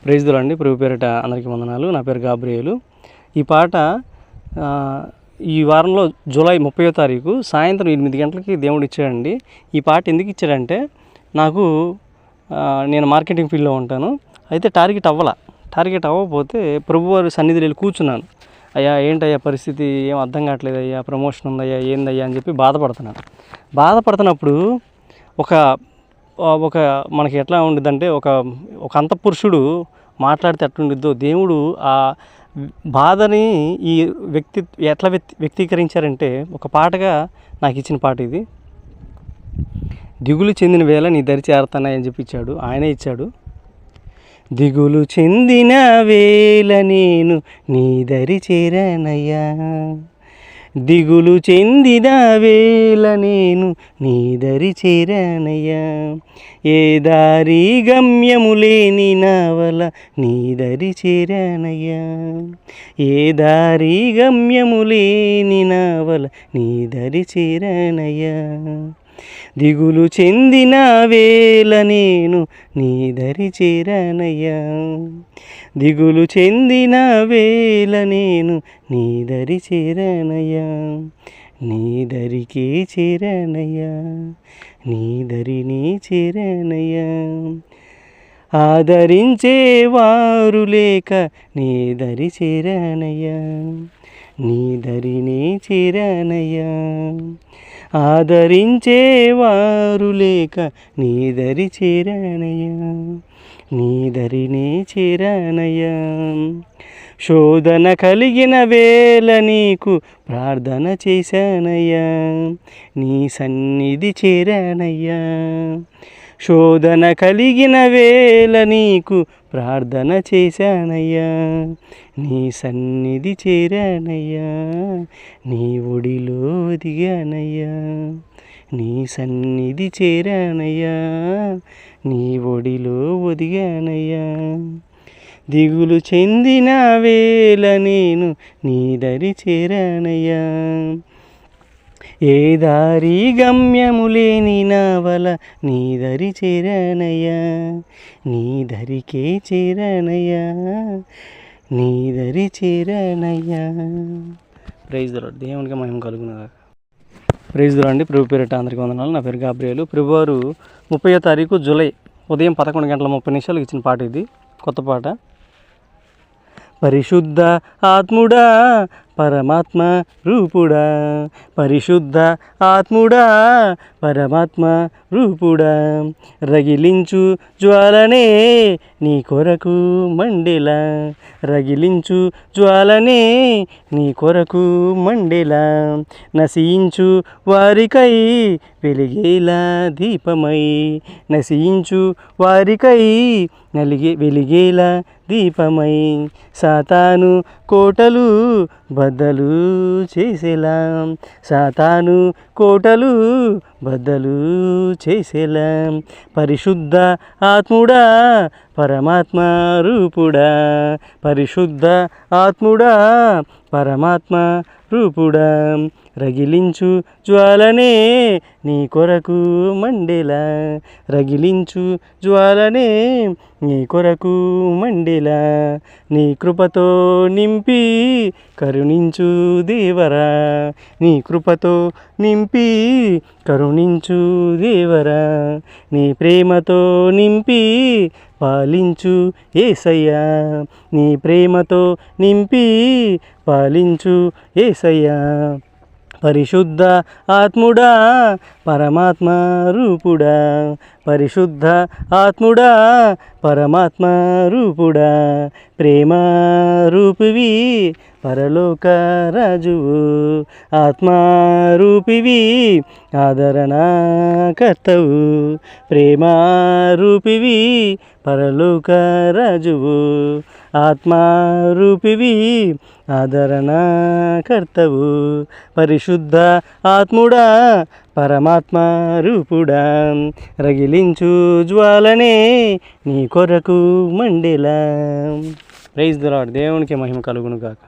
Praise the lord అండి. ప్రభు పేరిట అందరికీ వందనాలు. నా పేరు గాబ్రియేలు. ఈ పాట ఈ వారంలో జూలై 30వ తారీఖు సాయంత్రం 8 గంటలకి దేవుడు ఇచ్చాడండి. ఈ పాట ఎందుకు ఇచ్చాడంటే, నాకు నేను మార్కెటింగ్ ఫీల్డ్లో ఉంటాను. అయితే టార్గెట్ అవ్వకపోతే ప్రభువారి సన్నిధిలో వెళ్ళి కూర్చున్నాను. అయ్యా ఏంటయ్యా పరిస్థితి, ఏం అర్థం కావట్లేదు అయ్యా, ప్రమోషన్ ఉందయ్యా, ఏందయ్యా అని చెప్పి బాధపడుతున్నప్పుడు ఒక మనకి ఎట్లా ఉండిద్దంటే, ఒక అంతఃపురుషుడు మాట్లాడితే ఎట్లుండిద్దో దేవుడు ఆ బాధని ఈ ఎట్లా వ్యక్తీకరించారంటే ఒక పాటగా నాకు ఇచ్చిన పాట ఇది. దిగులు చెందిన వేళ నీ దరి చేరతానని చెప్పి ఇచ్చాడు, ఆయనే ఇచ్చాడు. దిగులు చెందిన వేళ నేను నీ దరి చేరానయ్యా, దిగులు చెందిన వేళ నేను నీ దరి చేరానయ్యా, ఏ దారి గమ్యము లేని నావల నీ దరి చేరానయ్యా, ఏ దారి గమ్యము లేని నావల నీ దరి చేరానయ్యా, దిగులు చెందిన వేళ నేను నీ దరి చేరానయ్యా, దిగులు చెందిన వేళ నేను నీ దరి చేరానయ్యా, నీ దరికే చేరానయ్యా, నీ దరిని చేరానయ్యా, ఆదరించేవారు లేక నీ దరి చేరానయ్యా, నీ దరిని చేరానయ్యా, ఆదరించేవారు లేక నీ దరి చేరానయ్యా, నీ దరినే చేరానయ్యా, శోధన కలిగిన వేళ నీకు ప్రార్థన చేశానయ్యా, నీ సన్నిధి చేరానయ్యా, శోధన కలిగిన వేళ నీకు ప్రార్థన చేశానయ్యా, నీ సన్నిధి చేరానయ్యా, నీ ఒడిలో దిగానయ్యా, నీ సన్నిధి చేరానయ్యా, నీ ఒడిలో ఒదిగానయ్యా, దిగులు చెందిన వేళ నేను నీ దరి చేరానయ్యా, ఏ దారి గమ్యము లేని నావల నీ దరి చేరానయ్యా, నీ దరికే చేరానయ్యా, నీ దరి చేరానయ్యా. Praise the lord. దేవునికి మహిమ కలుగును గాక. ప్రైజ్ ది లార్డ్ అండి. ప్రభు పేరిట అందరికీ వందనాలు. నా పేరు గాబ్రియేలు. ప్రభువారు 30వ తారీఖు జూలై ఉదయం 11:30 ఇచ్చిన పాట ఇది, కొత్త పాట. పరిశుద్ధ ఆత్ముడా పరమాత్మ రూపుడా, పరిశుద్ధ ఆత్ముడా పరమాత్మ రూపుడా, రగిలించు జ్వాలనే నీ కొరకు మండెలా, రగిలించు జ్వాలనే నీ కొరకు మండెలా, నశించు వారికై వెలిగేలా దీపమై, నశించు వారికై వెలిగేలా దీపమై, సాతాను కోటలు బద్దలు చేసేలా, సాతాను కోటలు బద్దలు చేసేలా, పరిశుద్ధ ఆత్ముడా పరమాత్మ రూపుడా, పరిశుద్ధ ఆత్ముడా పరమాత్మ రూపుడా, రగిలించు జ్వాలనే నీ కొరకు మండెలా, రగిలించు జ్వాలనే నీ కొరకు మండెలా, నీ కృపతో నింపి కరుణించు దేవరా, నీ కృపతో నింపి కరుణించు దేవరా, నీ ప్రేమతో నింపి పాలించు యేసయ్యా, నీ ప్రేమతో నింపి పాలించు యేసయ్యా, పరిశుద్ధ ఆత్ముడా పరమాత్మ రూపుడా, పరిశుద్ధ ఆత్ముడా పరమాత్మ రూపుడా, ప్రేమ రూపివి పరలోక రాజువు, ఆత్మారూపివి ఆదరణ కర్తవు, ప్రేమ రూపివి పరలోక రాజువు, ఆత్మారూపివి ఆదరణ కర్తవు, పరిశుద్ధ ఆత్ముడా పరమాత్మ రూపుడా, రగిలించు జ్వాలనే నీ కొరకు మండెలా. Praise the lord. దేవునికి మహిమ కలుగును గాక.